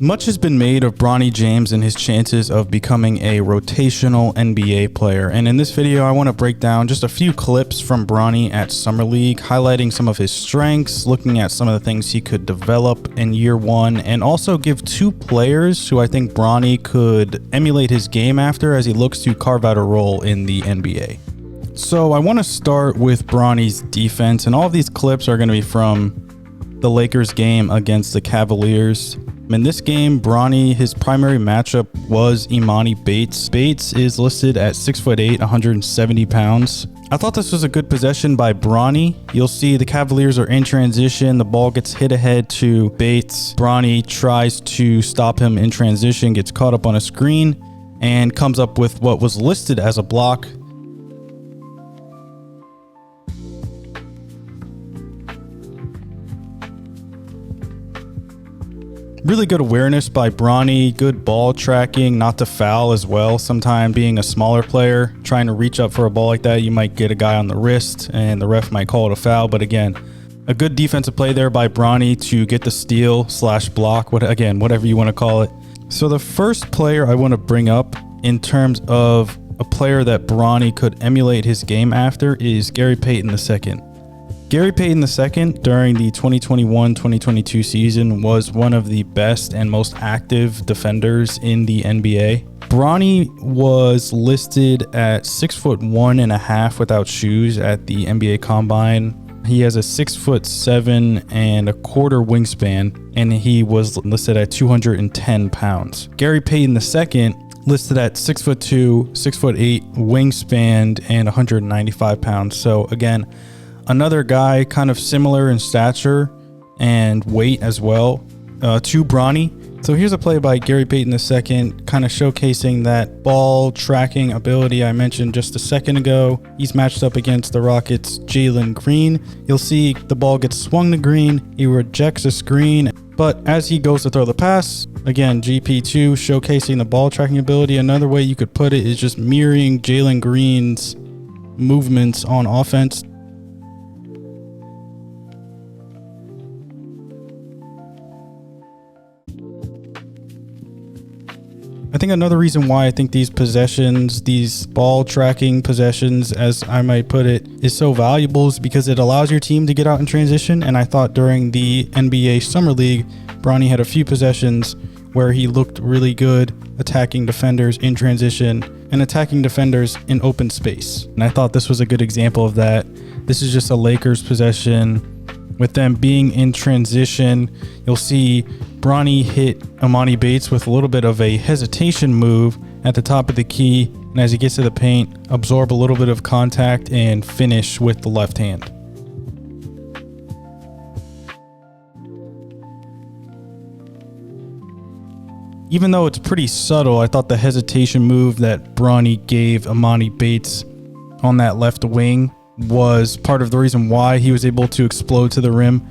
Much has been made of Bronny James and his chances of becoming a rotational NBA player, and in this video I want to break down just a few clips from Bronny at Summer League, highlighting some of his strengths, looking at some of the things he could develop in year one, and also give two players who I think Bronny could emulate his game after as he looks to carve out a role in the NBA. So I want to start with Bronny's defense, and all of these clips are going to be from the Lakers game against the Cavaliers. In this game, Bronny, his primary matchup was Emoni Bates. Bates is listed at 6'8", 170 pounds. I thought this was a good possession by Bronny. You'll see the Cavaliers are in transition. The ball gets hit ahead to Bates. Bronny tries to stop him in transition, gets caught up on a screen, and comes up with what was listed as a block. Really good awareness by Bronny, good ball tracking, not to foul as well. Sometimes being a smaller player, trying to reach up for a ball like that, you might get a guy on the wrist and the ref might call it a foul. But again, a good defensive play there by Bronny to get the steal / block, whatever you want to call it. So the first player I want to bring up in terms of a player that Bronny could emulate his game after is Gary Payton II. Gary Payton II during the 2021-2022 season was one of the best and most active defenders in the NBA. Bronny was listed at 6'1.5" without shoes at the NBA Combine. He has a 6'7" and a quarter wingspan, and he was listed at 210 pounds. Gary Payton II listed at 6'2", 6'8", wingspan, and 195 pounds. So again, another guy kind of similar in stature and weight as well to Bronny. So here's a play by Gary Payton II, kind of showcasing that ball tracking ability I mentioned just a second ago. He's matched up against the Rockets' Jalen Green. You'll see the ball gets swung to Green. He rejects a screen, but as he goes to throw the pass, again, GP2 showcasing the ball tracking ability. Another way you could put it is just mirroring Jalen Green's movements on offense. I think another reason why I think these possessions, these ball tracking possessions, as I might put it, is so valuable is because it allows your team to get out in transition. And I thought during the NBA Summer League, Bronny had a few possessions where he looked really good attacking defenders in transition and attacking defenders in open space. And I thought this was a good example of that. This is just a Lakers possession. With them being in transition, you'll see Bronny hit Emoni Bates with a little bit of a hesitation move at the top of the key, and as he gets to the paint, absorb a little bit of contact and finish with the left hand. Even though it's pretty subtle, I thought the hesitation move that Bronny gave Emoni Bates on that left wing was part of the reason why he was able to explode to the rim.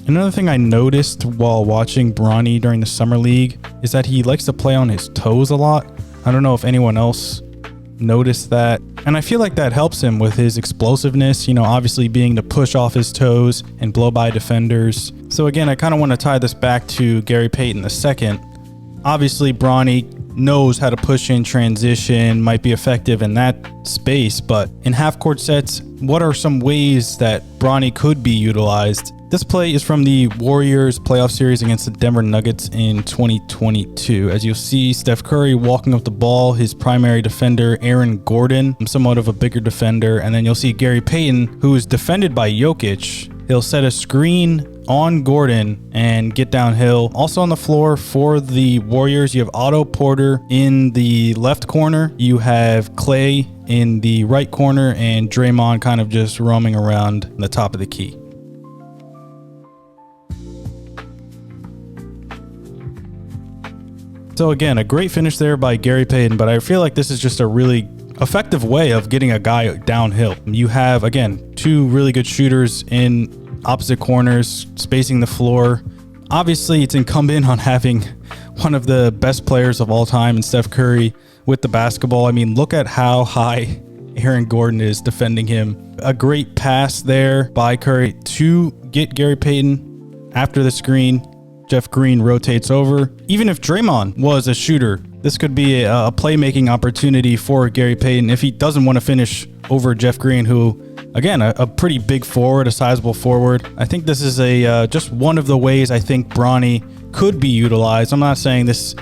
Another thing I noticed while watching Bronny during the Summer League is that he likes to play on his toes a lot. I don't know if anyone else noticed that. And I feel like that helps him with his explosiveness, obviously being to push off his toes and blow by defenders. So again, I kind of want to tie this back to Gary Payton II. Obviously, Bronny knows how to push in transition, might be effective in that space, but in half-court sets, what are some ways that Bronny could be utilized? This play is from the Warriors playoff series against the Denver Nuggets in 2022. As you'll see, Steph Curry walking up the ball, his primary defender, Aaron Gordon, somewhat of a bigger defender, and then you'll see Gary Payton, who is defended by Jokic. He'll set a screen on Gordon and get downhill. Also on the floor for the Warriors, you have Otto Porter in the left corner. You have Clay in the right corner and Draymond kind of just roaming around the top of the key. So again, a great finish there by Gary Payton, but I feel like this is just a really effective way of getting a guy downhill. You have, again, two really good shooters in opposite corners, spacing the floor. Obviously, it's incumbent on having one of the best players of all time in Steph Curry with the basketball. I mean, look at how high Aaron Gordon is defending him. A great pass there by Curry to get Gary Payton after the screen. Jeff Green rotates over. Even if Draymond was a shooter, this could be a playmaking opportunity for Gary Payton if he doesn't want to finish over Jeff Green, who, again, a pretty big forward, a sizable forward. I think this is just one of the ways I think Bronny could be utilized. I'm not saying this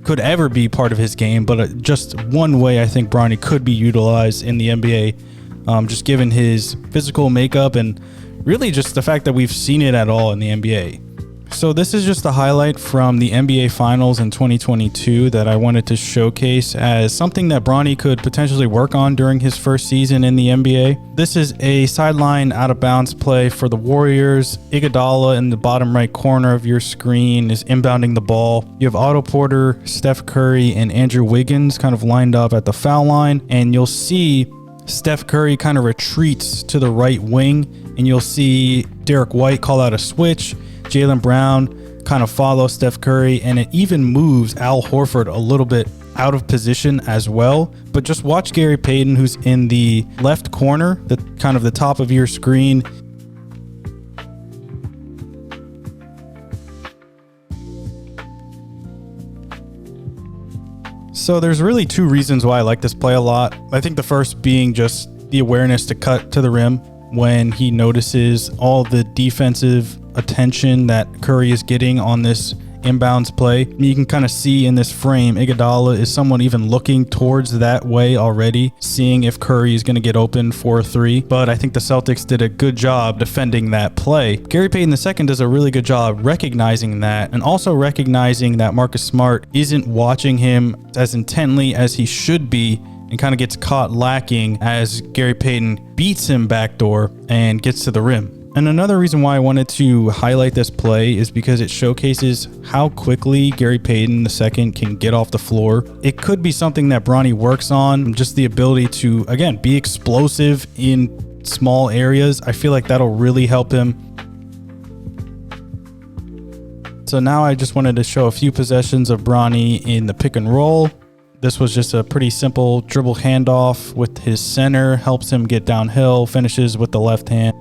could ever be part of his game, but just one way I think Bronny could be utilized in the NBA, just given his physical makeup and really just the fact that we've seen it at all in the NBA. So this is just a highlight from the NBA Finals in 2022 that I wanted to showcase as something that Bronny could potentially work on during his first season in the NBA. This is a sideline out of bounds play for the Warriors. Iguodala in the bottom right corner of your screen is inbounding the ball. You have Otto Porter, Steph Curry, and Andrew Wiggins kind of lined up at the foul line, and you'll see Steph Curry kind of retreats to the right wing, and you'll see Derek White call out a switch. Jaylen Brown kind of follows Steph Curry, and it even moves Al Horford a little bit out of position as well. But just watch Gary Payton, who's in the left corner, the kind of the top of your screen. So there's really two reasons why I like this play a lot. I think the first being just the awareness to cut to the rim when he notices all the defensive attention that Curry is getting on this inbounds play. You can kind of see in this frame, Iguodala is someone even looking towards that way already, seeing if Curry is going to get open for a three. But I think the Celtics did a good job defending that play. Gary Payton II does a really good job recognizing that, and also recognizing that Marcus Smart isn't watching him as intently as he should be, and kind of gets caught lacking as Gary Payton beats him backdoor and gets to the rim. And another reason why I wanted to highlight this play is because it showcases how quickly Gary Payton II can get off the floor. It could be something that Bronny works on, just the ability to, again, be explosive in small areas. I feel like that'll really help him. So now I just wanted to show a few possessions of Bronny in the pick and roll. This was just a pretty simple dribble handoff with his center, helps him get downhill, finishes with the left hand.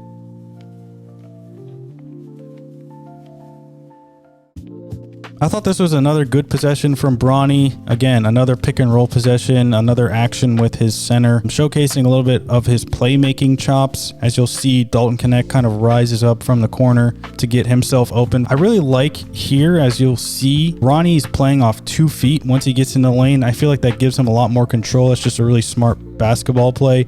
I thought this was another good possession from Bronny. Again, another pick and roll possession, another action with his center, showcasing a little bit of his playmaking chops. As you'll see, Dalton Knecht kind of rises up from the corner to get himself open. I really like here, as you'll see, Bronny's playing off 2 feet once he gets in the lane. I feel like that gives him a lot more control. It's just a really smart basketball play.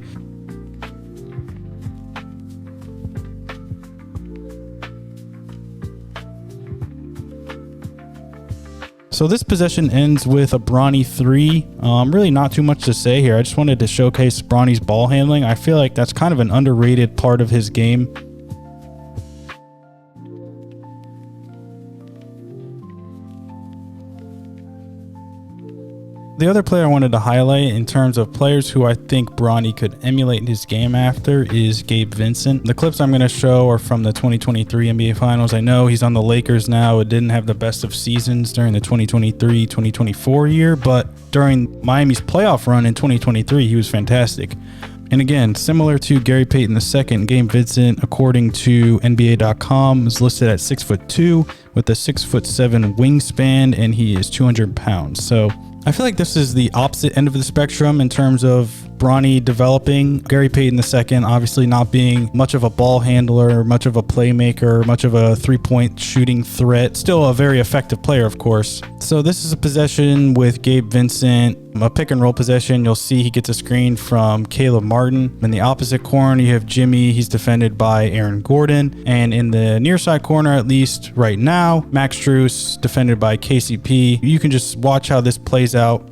So this possession ends with a Bronny 3. Really not too much to say here. I just wanted to showcase Bronny's ball handling. I feel like that's kind of an underrated part of his game. The other player I wanted to highlight in terms of players who I think Bronny could emulate his game after is Gabe Vincent. The clips I'm going to show are from the 2023 NBA Finals. I know he's on the Lakers now. It didn't have the best of seasons during the 2023-2024 year, but during Miami's playoff run in 2023, he was fantastic. And again, similar to Gary Payton II, Gabe Vincent, according to NBA.com, is listed at 6'2" with a 6'7" wingspan, and he is 200 pounds. So I feel like this is the opposite end of the spectrum in terms of Bronny developing. Gary Payton II obviously not being much of a ball handler, much of a playmaker, much of a three-point shooting threat. Still a very effective player, of course. So this is a possession with Gabe Vincent, a pick and roll possession. You'll see he gets a screen from Caleb Martin. In the opposite corner, you have Jimmy. He's defended by Aaron Gordon. And in the near side corner, at least right now, Max Strus defended by KCP. You can just watch how this plays out.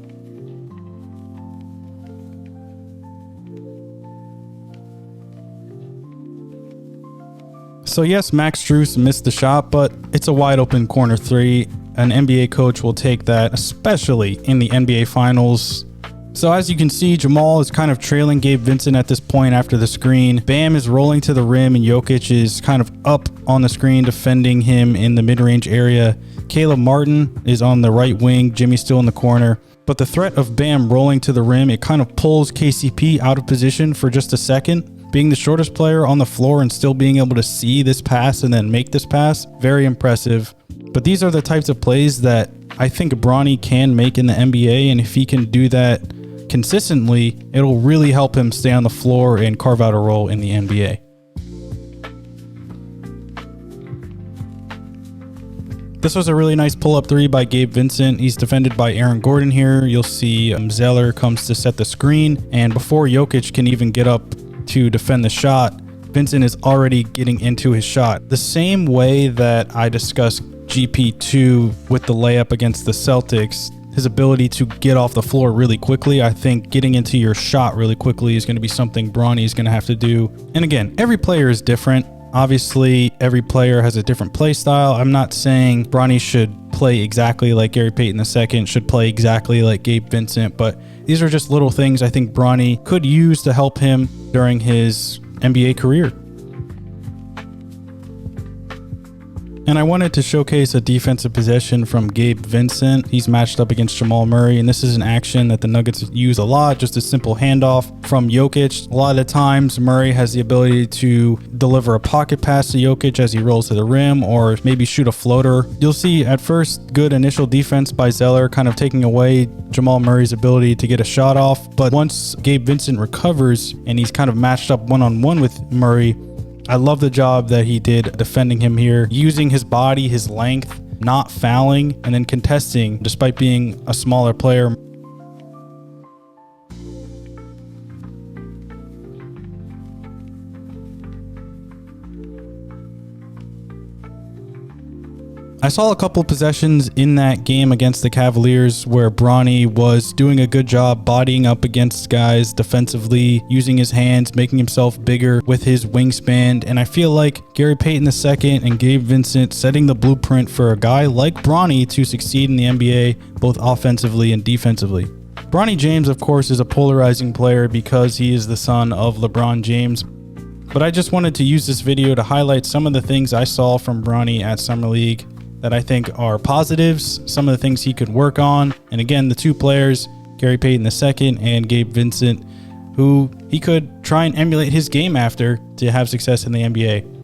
So yes, Max Strus missed the shot, but it's a wide open corner 3. An NBA coach will take that, especially in the NBA Finals. So as you can see, Jamal is kind of trailing Gabe Vincent at this point after the screen. Bam is rolling to the rim, and Jokic is kind of up on the screen defending him in the mid-range area. Caleb Martin is on the right wing. Jimmy's still in the corner. But the threat of Bam rolling to the rim, it kind of pulls KCP out of position for just a second. Being the shortest player on the floor and still being able to see this pass and then make this pass, very impressive. But these are the types of plays that I think Bronny can make in the NBA, and if he can do that consistently, it'll really help him stay on the floor and carve out a role in the NBA. This was a really nice pull-up three by Gabe Vincent. He's defended by Aaron Gordon here. You'll see Zeller comes to set the screen, and before Jokic can even get up to defend the shot, Vincent is already getting into his shot. The same way that I discussed GP2 with the layup against the Celtics, his ability to get off the floor really quickly, I think getting into your shot really quickly is going to be something Bronny is going to have to do. And again, every player is different. Obviously, every player has a different play style. I'm not saying Bronny should play exactly like Gary Payton II, should play exactly like Gabe Vincent, but these are just little things I think Bronny could use to help him during his NBA career. And I wanted to showcase a defensive possession from Gabe Vincent. He's matched up against Jamal Murray, and this is an action that the Nuggets use a lot, just a simple handoff from Jokic. A lot of the times, Murray has the ability to deliver a pocket pass to Jokic as he rolls to the rim, or maybe shoot a floater. You'll see at first good initial defense by Zeller, kind of taking away Jamal Murray's ability to get a shot off. But once Gabe Vincent recovers and he's kind of matched up one-on-one with Murray, I love the job that he did defending him here, using his body, his length, not fouling, and then contesting despite being a smaller player. I saw a couple possessions in that game against the Cavaliers where Bronny was doing a good job bodying up against guys defensively, using his hands, making himself bigger with his wingspan. And I feel like Gary Payton II and Gabe Vincent setting the blueprint for a guy like Bronny to succeed in the NBA, both offensively and defensively. Bronny James, of course, is a polarizing player because he is the son of LeBron James. But I just wanted to use this video to highlight some of the things I saw from Bronny at Summer League that I think are positives, some of the things he could work on. And again, the two players, Gary Payton II and Gabe Vincent, who he could try and emulate his game after to have success in the NBA.